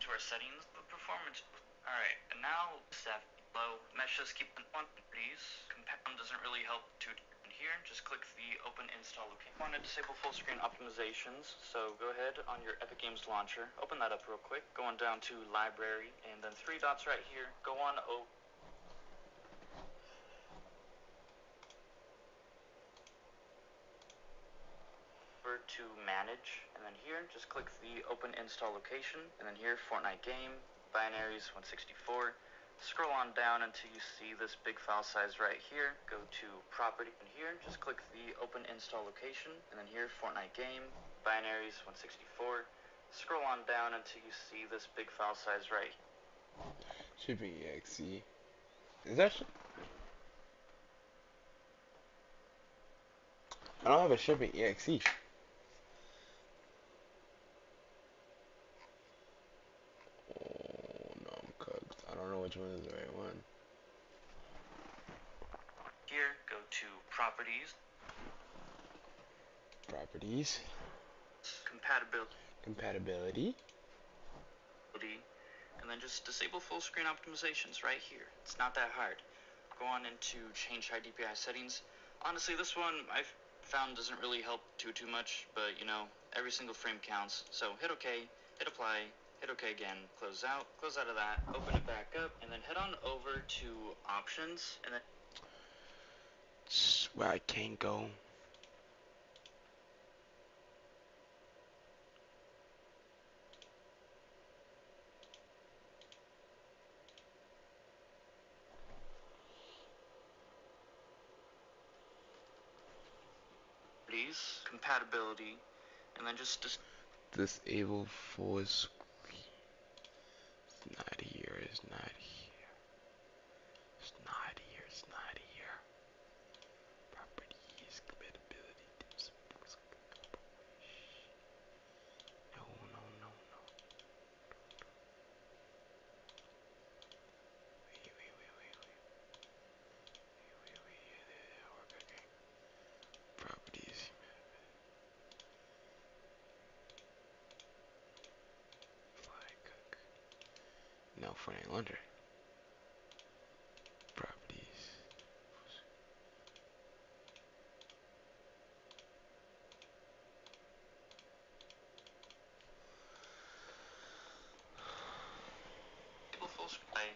to our settings, but performance. Alright, and now set low. Mesh, just keep the quantities. Compound doesn't really help too here. Just click the open install. Okay. I want to disable full screen optimizations, so go ahead on your Epic Games launcher. Open that up real quick. Going down to library, and then 3 dots right here. Go on over to manage, and then here just click the open install location, and then here Fortnite game, binaries 164. Scroll on down until you see this big file size right here. Go to property, and here just click the open install location, and then here Fortnite game, binaries 164. Scroll on down until you see this big file size right here. Shipping exe. Is that? I don't have a shipping exe. Oh no, I'm cooked. I don't know which one is the right one. Here, go to properties. Properties. Compatibility. Compatibility. And then just disable full screen optimizations right here. It's not that hard. Go on into change high DPI settings. Honestly, this one I've found doesn't really help too much, but you know, every single frame counts. So hit OK, hit apply, hit OK again, close out of that, open it back up, and then head on over to options, and then It's where I can't go. compatibility, and then just Disable full screen. It's not here. It's not here. It's not here. It's not here. Properties. Compatibility. No, no, no, no. Wait. Properties. Fly cook. No, Fortnite laundry. Properties. full screen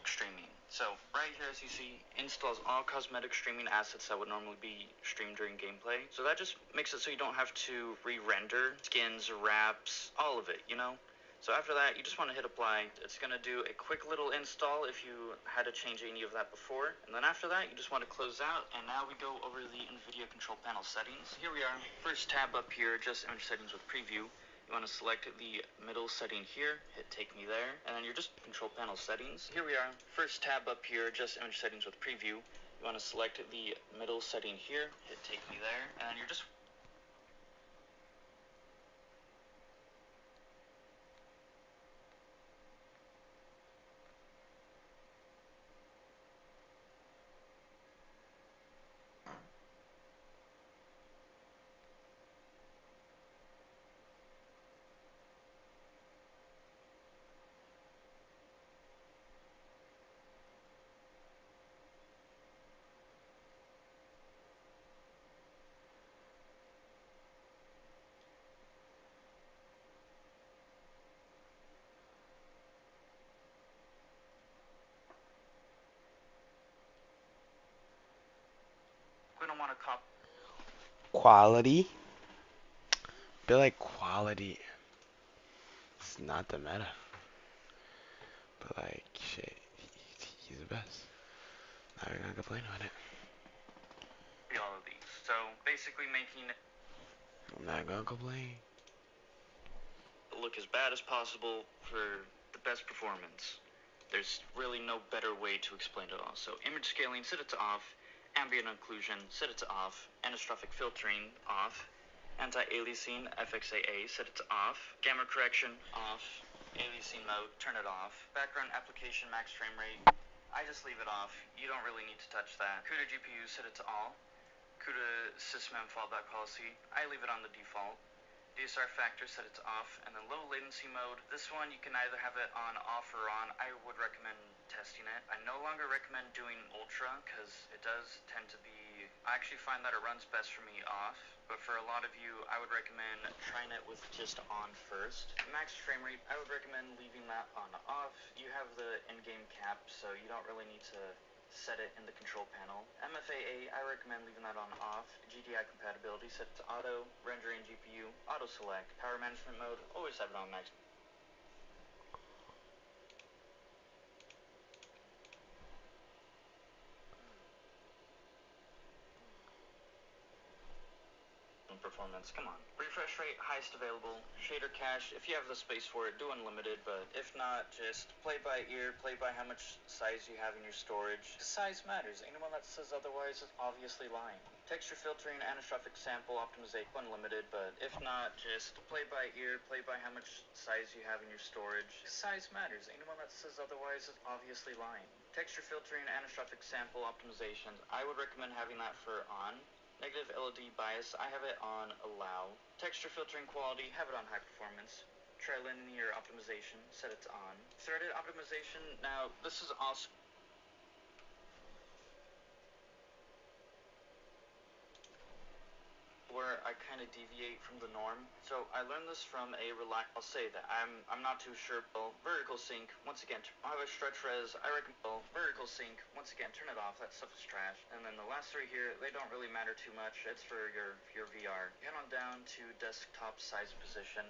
streaming. So right here, as you see, installs all cosmetic streaming assets that would normally be streamed during gameplay. So that just makes it so you don't have to re-render skins, wraps, all of it, you know? So after that, you just want to hit apply. It's going to do a quick little install if you had to change any of that before. And then after that, you just want to close out. And now we go over the NVIDIA control panel settings. Here we are. First tab up here, just image settings with preview. You want to select the middle setting here, hit take me there, and then you're just control panel settings. Here we are. First tab up here, just image settings with preview. You want to select the middle setting here, hit take me there, and then you're just we don't want to copy Quality. Feel like quality. It's not the meta. But like, shit, he's the best. Not even gonna complain about it. all of these. So basically making it I'm not gonna complain. look as bad as possible for the best performance. There's really no better way to explain it all. So image scaling, set it to off. Ambient occlusion, set it to off. Anastrophic filtering, off. Anti-aliasing, FXAA, set it to off. Gamma correction, off. Aliasing mode, turn it off. Background application, max frame rate, I just leave it off. You don't really need to touch that. CUDA GPU, set it to all. CUDA system fallback policy, I leave it on the default. DSR factor, set it to off, and then low latency mode. This one you can either have it on off or on. I would recommend testing it. I no longer recommend doing ultra because it does tend to be, I actually find that it runs best for me off, but for a lot of you I would recommend trying it with just on first. Max frame rate, I would recommend leaving that on off. You have the in-game cap, so you don't really need to set it in the control panel. MFAA, I recommend leaving that on off. GDI compatibility, set to auto. Rendering GPU, auto select. Power management mode, always have it on max. Performance, come on. Refresh rate, highest available. Shader cache, if you have the space for it, do unlimited, but if not, just play by ear, play by how much size you have in your storage. Size matters. Anyone that says otherwise is obviously lying. Texture filtering, anisotropic sample optimization, unlimited, but if not, just play by ear, play by how much size you have in your storage. Size matters. Anyone that says otherwise is obviously lying. Texture filtering, anisotropic sample optimization, I would recommend having that for on. Negative LOD bias, I have it on allow. Texture filtering quality, have it on high performance. Trilinear optimization, set it to on. Threaded optimization, now this is also where I kind of deviate from the norm. So I learned this from a I'll say that I'm not too sure. Well, vertical sync, once again, I have a stretch res, I recommend vertical sync, once again, turn it off, that stuff is trash. And then the last three here, they don't really matter too much, it's for your VR. Head on down to desktop size position.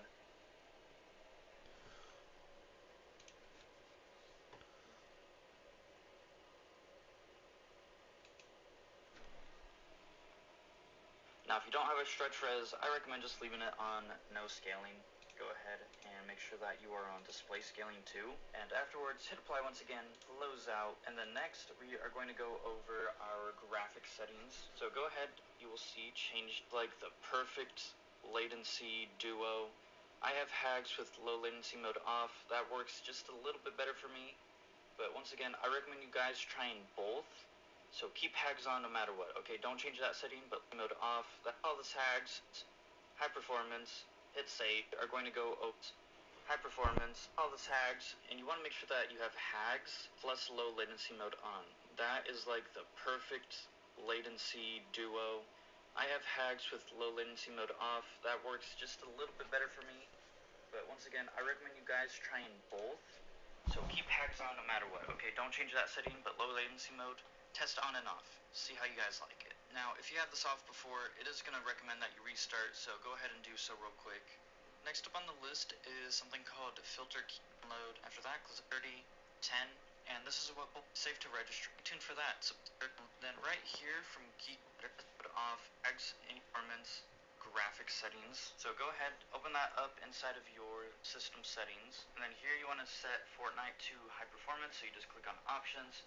Now, if you don't have a stretch res, I recommend just leaving it on no scaling. Go ahead and make sure that you are on display scaling too. And afterwards, hit apply once again, close out, and then next we are going to go over our graphic settings. So go ahead, you will see changed like the perfect latency duo. I have hags with low latency mode off. That works just a little bit better for me. But once again, I recommend you guys trying both. So keep hags on no matter what. Okay, don't change that setting, but mode off. All this hags, high performance, hit save, are going to go high performance, all this hags, and you want to make sure that you have hags plus low latency mode on. That is like the perfect latency duo. I have hags with low latency mode off. That works just a little bit better for me. But once again, I recommend you guys trying both. So keep hags on no matter what. Okay, don't change that setting, but low latency mode, test on and off. See how you guys like it. Now, if you had this off before, it is going to recommend that you restart, so go ahead and do so real quick. Next up on the list is something called filter key download. After that, close 30, 10, and this is what will save to registry. Tune for that. So then right here from key put off hags, performance, graphic settings. So go ahead, open that up inside of your system settings, and then here you want to set Fortnite to high performance, so you just click on options,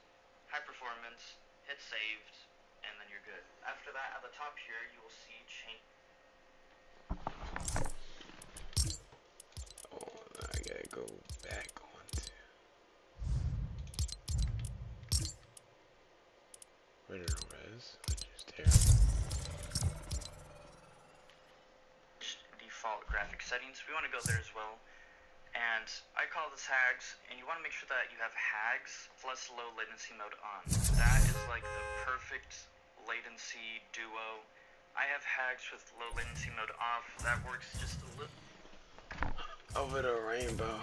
high performance, hit saved, and then you're good. After that, at the top here, you will see change. Oh, I gotta go back onto original res, which is terrible. Default graphic settings, we want to go there as well. And I call this hags, and you want to make sure that you have hags plus low latency mode on. That is like the perfect latency duo. I have hags with low latency mode off. That works just a little. Over the rainbow.